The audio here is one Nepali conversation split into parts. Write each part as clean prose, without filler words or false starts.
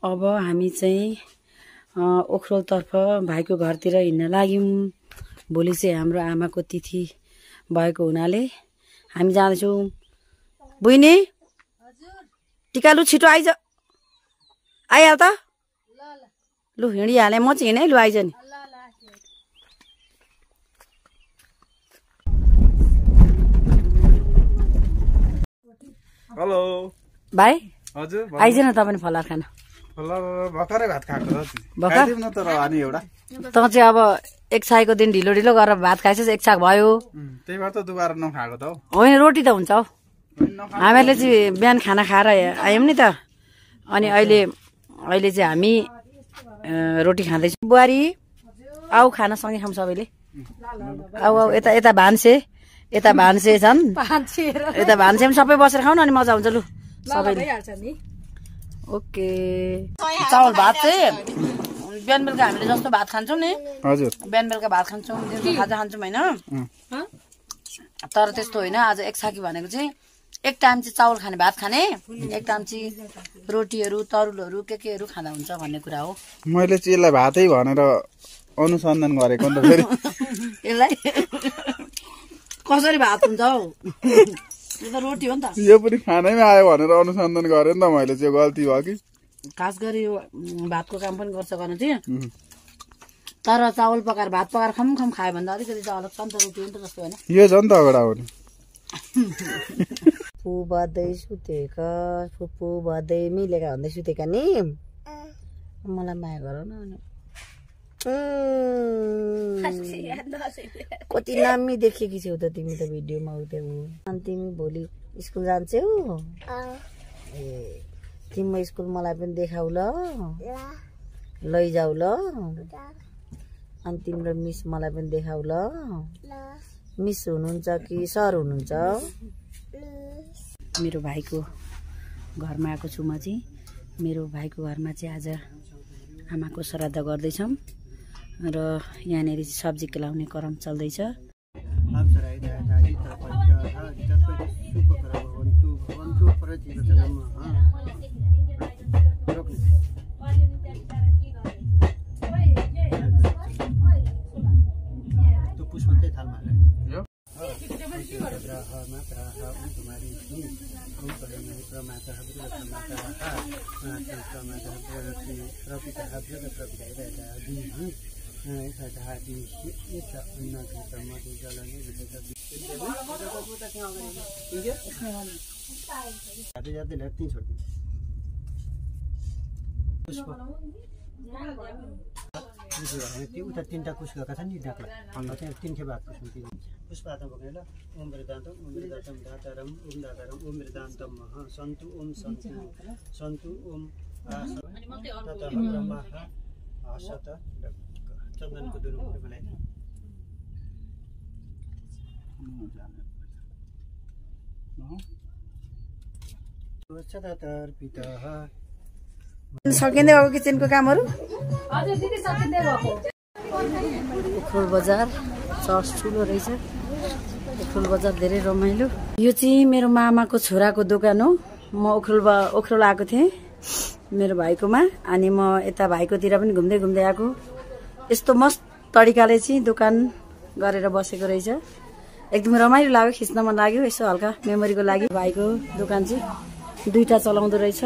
अब हामी चाहिँ ओखरोलतर्फ भाइको घरतिर हिँड्न लाग्यौँ। भोलि चाहिँ हाम्रो आमाको तिथि भएको हुनाले हामी जाँदैछौँ। बुइनी टिका लु छिटो आइज, आइहाल त। लु हिँडिहालेँ, म चाहिँ हिँडेँ। लु आइज नि। हेलो भाइ हजुर आइज न तपाईँ फलार खान। भर्खरै भात खाएको भर्खर न तर अनि एउटा त चाहिँ अब एक छाएको दिन ढिलो ढिलो गरेर भात खाइसक्यो, एक छाक भयो। त्यही भएर त दुबारा नखाएको त हौ। होइन रोटी त हुन्छ हौ। हामीहरूले चाहिँ बिहान खाना खाएर आयौँ नि त, अनि अहिले चाहिँ हामी रोटी खाँदैछौँ। बुहारी आऊ खाना सँगै खाऊँ सबैले। आऊ आऊ यता यता भान्से, यता भान्से छन्, यता भान्से पनि सबै बसेर खाउँ न, अनि मजा हुन्छ। लु सबैले ओके। चावल भात चाहिँ बिहान बेलुका हामीले जस्तो भात खान्छौँ नि, हजुर बिहान बेलुका भात खान्छौँ, दिउँसो खाजा खान्छौँ होइन। तर त्यस्तो होइन। आज एक छाकी भनेको चाहिँ एक टाइम चाहिँ चावल खाने, भात खाने, एक टाइम चाहिँ रोटीहरू तरुलहरू केहरू खाँदा हुन्छ भन्ने कुरा हो। मैले चाहिँ यसलाई भातै भनेर अनुसन्धान गरेको नि त फेरि। यसलाई कसरी भात हुन्छ हौ? यो त रोटी हो नि त। यो पनि खानैमा आयो भनेर अनुसन्धान गरेँ नि त मैले चाहिँ। गल्ती भयो कि? खास गरी यो भातको काम पनि गर्छ गर्न चाहिँ। तर चावल पकाएर भात पकाएर खम खायो भने त अलिकति चाहिँ अलग छ नि त। रोटी हो नि त, जस्तो होइन। यो झन् त अगाडि आउने फुपू बज्दै सुतेका, फुपू बज्दै मिलेका भन्दै सुतेका नि। मलाई माया गर न। कति नामी देखेकी छौ त तिमी त भिडियोमा उठ्यौ। अनि तिमी भोलि स्कुल जान्छौ? ए तिम्रो स्कुल मलाई पनि देखाउ ल, लैजाऊ ल। अनि तिम्रो मिस मलाई पनि देखाउ ल। मिस हुनुहुन्छ कि सर हुनुहुन्छ? मेरो भाइको घरमा आएको छु म चाहिँ। मेरो भाइको घरमा चाहिँ आज आमाको श्राद्ध गर्दैछौँ र यहाँनिर सब्जी केलाउने क्रम चल्दैछ। उता तीनटा कुस गएका छन् नि डाक्ला त्यहाँ तीन खेप हात कुस्नु दिन्छ। पुष्पात बोकेर ओम वृदान्तम ओम वृदान्तम धातारम ओम धातारम ओम वृदान्तम सन्तु ओम सन्तु ओम तत ब्रह्मा आसत चन्दनको दुनु मलाई सकिँदै गएको किचनको कामहरू। उखरुल बजार चर्च ठुलो रहेछ। उखरुल बजार धेरै रमाइलो। यो चाहिँ मेरो मामाको छोराको दोकान हो। म उखरुल आएको थिएँ मेरो भाइकोमा, अनि म यता भाइकोतिर पनि घुम्दै आएको। यस्तो मस्त तरिकाले चाहिँ दोकान गरेर बसेको रहेछ। एकदम रमाइलो लाग्यो, खिच्न मन लाग्यो यसो हल्का मेमोरीको लागि। भाइको दोकान चाहिँ दुईटा चलाउँदो रहेछ।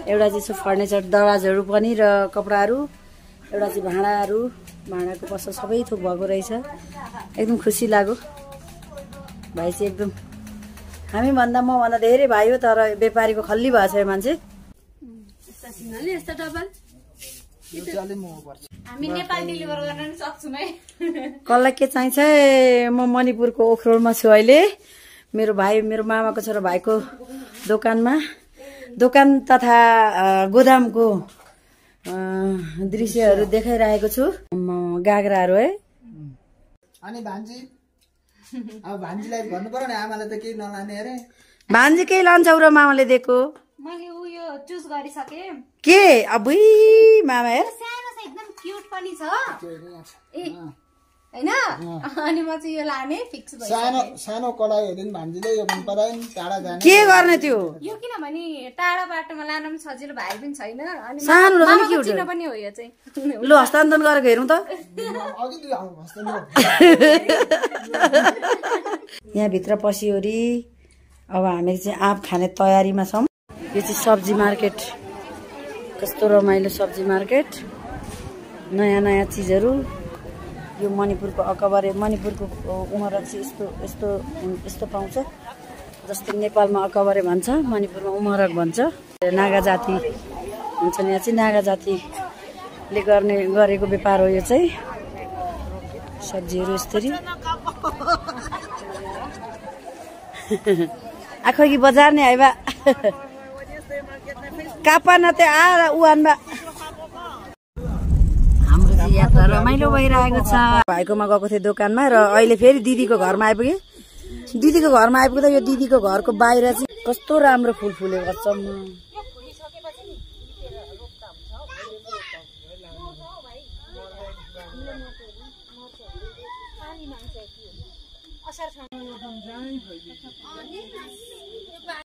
एउटा चाहिँ फर्निचर दरवाजहरू पनि र कपडाहरू, एउटा चाहिँ भाँडाको पसल सबै थोक भएको रहेछ। एकदम खुसी लाग्यो। भाइ चाहिँ एकदम मभन्दा धेरै भाइ हो, तर व्यापारीको खल्ली भएको छ यो मान्छे। कसलाई के चाहिन्छ? म मणिपुरको ओखरोलमा छु अहिले। मेरो मामाको छोरा भाइको दोकान तथा गोदामको दृश्यहरू देखाइरहेको छु। गाग्राहरू है। अनि भान्जी अब भान्जीलाई भन्नु पर्यो नि, आमाले त केही नलाने अरे। भान्जी केही लान्छौ र मामाले दिएको? मैले उयो चुज गरिसके। के अबुई मामा हेर, सानो छ एकदम क्यूट पनि छ। हैन अनि म चाहिँ यो लाने फिक्स भयो सानो सानो कडाईहरु नि भान्जिदै यो मन पराइन टाढा जाने के गर्ने त्यो यो किनभने टाढा बाटोमा लान पनि सजिलो भाइ पनि छैन अनि सानो पनि मामाको के चिनो पनि हो यो चाहिँ लु हस्तान्तरण गरेको हेरौँ त अघि दुई आउनु भन्छ नि यहाँभित्र पसिओरी अब हामी चाहिँ आँप खाने तयारीमा छौँ यो चाहिँ सब्जी मार्केट कस्तो रमाइलो सब्जी मार्केट नयाँ नयाँ चिजहरू यो मणिपुरको अकबरे मणिपुरको उमरक चाहिँ यस्तो पाउँछ जस्तै नेपालमा अकबरे भन्छ मणिपुरमा उमरक भन्छ नागा जाति हुन्छ यहाँ चाहिँ नागा जातिले गरेको व्यापार हो यो चाहिँ सब्जीहरू यसरी आखो कि बजार नै आइबा कापा नते आ उहानबा हाम्रो चाहिँ यात्रा रमाइलो भइरहेको छ भाइकोमा गएको थिएँ दोकानमा र अहिले फेरि दिदीको घरमा आइपुगेँ दिदीको घरमा आइपुग्दा यो दिदीको घरको बाहिर चाहिँ कस्तो राम्रो फुल फुलेको छ